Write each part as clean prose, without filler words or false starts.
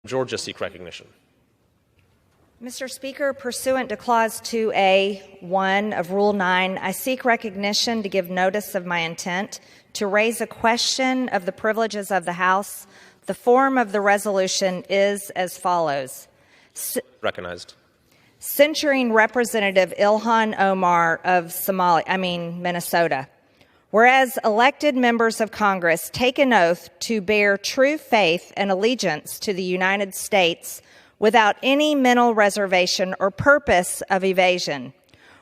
Georgia seek recognition. Mr. Speaker, pursuant to Clause 2A.1 of Rule 9, I seek recognition to give notice of my intent to raise a question of the privileges of the House. The form of the resolution is as follows. Recognized. Censuring Representative Ilhan Omar of Minnesota. Whereas elected members of Congress take an oath to bear true faith and allegiance to the United States without any mental reservation or purpose of evasion.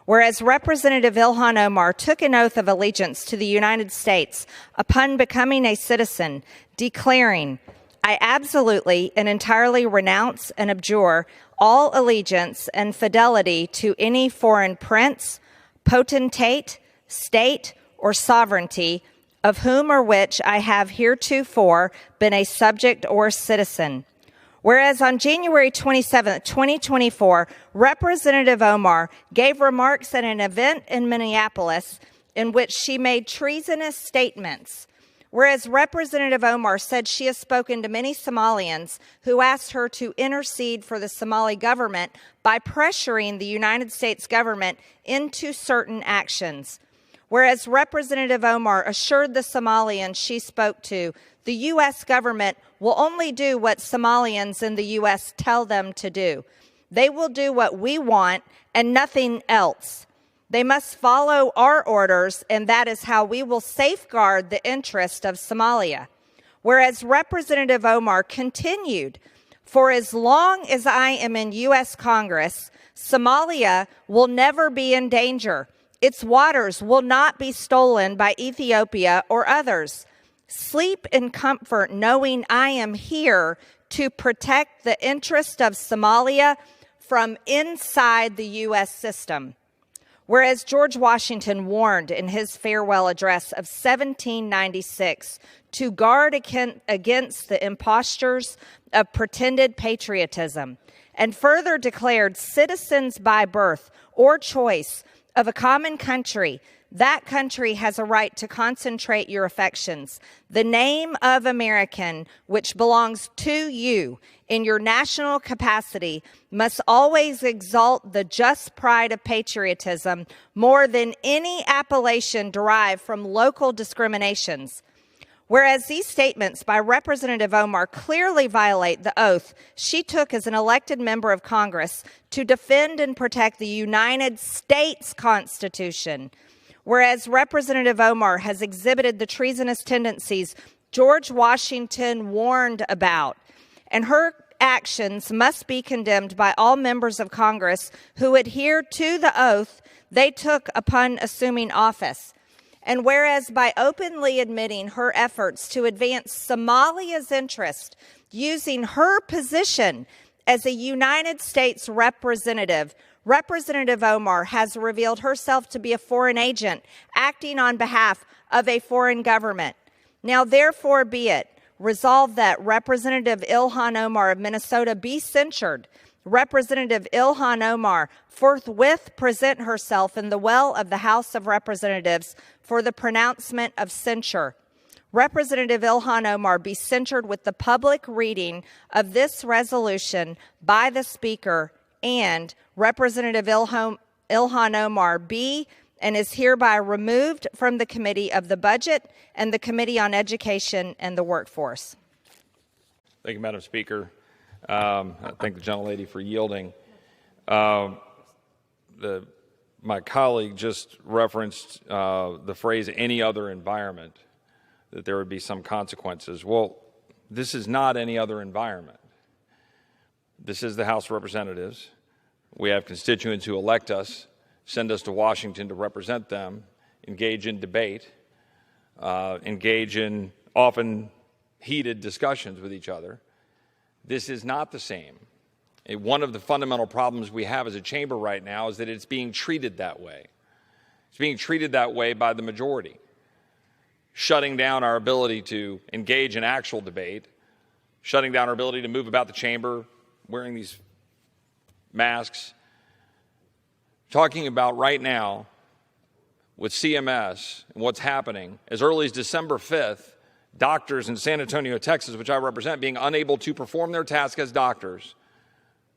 Whereas Representative Ilhan Omar took an oath of allegiance to the United States upon becoming a citizen, declaring, "I absolutely and entirely renounce and abjure all allegiance and fidelity to any foreign prince, potentate, state, or sovereignty, of whom or which I have heretofore been a subject or citizen." Whereas on January 27, 2024, Representative Omar gave remarks at an event in Minneapolis in which she made treasonous statements. Whereas Representative Omar said she has spoken to many Somalians who asked her to intercede for the Somali government by pressuring the United States government into certain actions. Whereas Representative Omar assured the Somalians she spoke to, the U.S. government will only do what Somalians in the U.S. tell them to do. They will do what we want and nothing else. They must follow our orders, and that is how we will safeguard the interest of Somalia. Whereas Representative Omar continued, "For as long as I am in U.S. Congress, Somalia will never be in danger. Its waters will not be stolen by Ethiopia or others. Sleep in comfort knowing I am here to protect the interest of Somalia from inside the U.S. system." Whereas George Washington warned in his farewell address of 1796 to guard against the impostures of pretended patriotism, and further declared citizens by birth or choice of a common country, that country has a right to concentrate your affections. The name of American, which belongs to you in your national capacity, must always exalt the just pride of patriotism more than any appellation derived from local discriminations. Whereas these statements by Representative Omar clearly violate the oath she took as an elected member of Congress to defend and protect the United States Constitution. Whereas Representative Omar has exhibited the treasonous tendencies George Washington warned about, and her actions must be condemned by all members of Congress who adhere to the oath they took upon assuming office. And whereas by openly admitting her efforts to advance Somalia's interest using her position as a United States representative, Representative Omar has revealed herself to be a foreign agent acting on behalf of a foreign government. Now, therefore, be it resolved that Representative Ilhan Omar of Minnesota be censured. Representative Ilhan Omar forthwith present herself in the well of the House of Representatives for the pronouncement of censure. Representative Ilhan Omar be censured with the public reading of this resolution by the Speaker, and Representative Ilhan Omar be and is hereby removed from the Committee of the Budget and the Committee on Education and the Workforce. Thank you, Madam Speaker. I thank the gentlelady for yielding. My colleague just referenced the phrase "any other environment," that there would be some consequences. Well, this is not any other environment. This is the House of Representatives. We have constituents who elect us, send us to Washington to represent them, engage in debate, engage in often heated discussions with each other. This is not the same. One of the fundamental problems we have as a chamber right now is that it's being treated that way. It's being treated that way by the majority, shutting down our ability to engage in actual debate, shutting down our ability to move about the chamber, wearing these masks. Talking about right now with CMS and what's happening, as early as December 5th, doctors in San Antonio, Texas, which I represent, being unable to perform their task as doctors,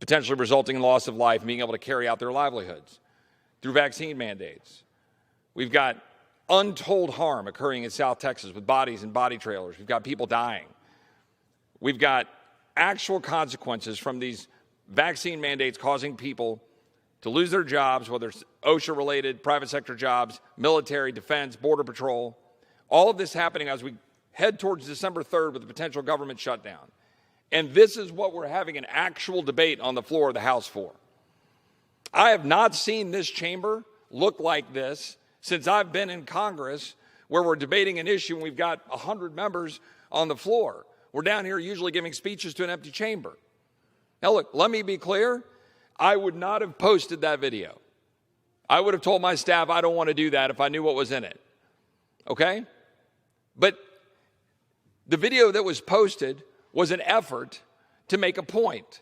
potentially resulting in loss of life and being able to carry out their livelihoods through vaccine mandates. We've got untold harm occurring in South Texas with bodies in body trailers. We've got people dying. We've got actual consequences from these vaccine mandates causing people to lose their jobs, whether it's OSHA-related, private sector jobs, military, defense, border patrol. All of this happening as we head towards December 3rd with a potential government shutdown. And this is what we're having an actual debate on the floor of the House for. I have not seen this chamber look like this since I've been in Congress, where we're debating an issue and we've got 100 members on the floor. We're down here usually giving speeches to an empty chamber. Now look, let me be clear. I would not have posted that video. I would have told my staff I don't want to do that if I knew what was in it. Okay? But the video that was posted was an effort to make a point.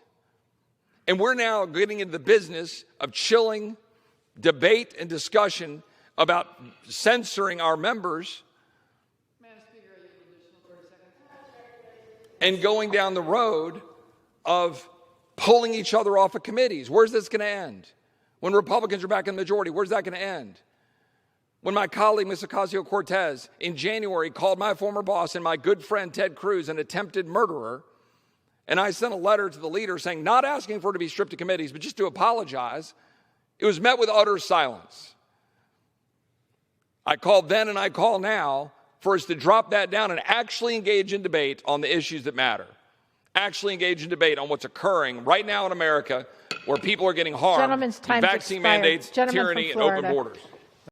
And we're now getting into the business of chilling debate and discussion about censoring our members and going down the road of pulling each other off of committees. Where's this going to end? When Republicans are back in the majority, where's that going to end? When my colleague, Ms. Ocasio-Cortez, in January called my former boss and my good friend Ted Cruz an attempted murderer, and I sent a letter to the leader saying, not asking for her to be stripped of committees, but just to apologize, it was met with utter silence. I called then and I call now for us to drop that down and actually engage in debate on the issues that matter. Actually engage in debate on what's occurring right now in America, where people are getting harmed, vaccine mandates, tyranny, and open borders.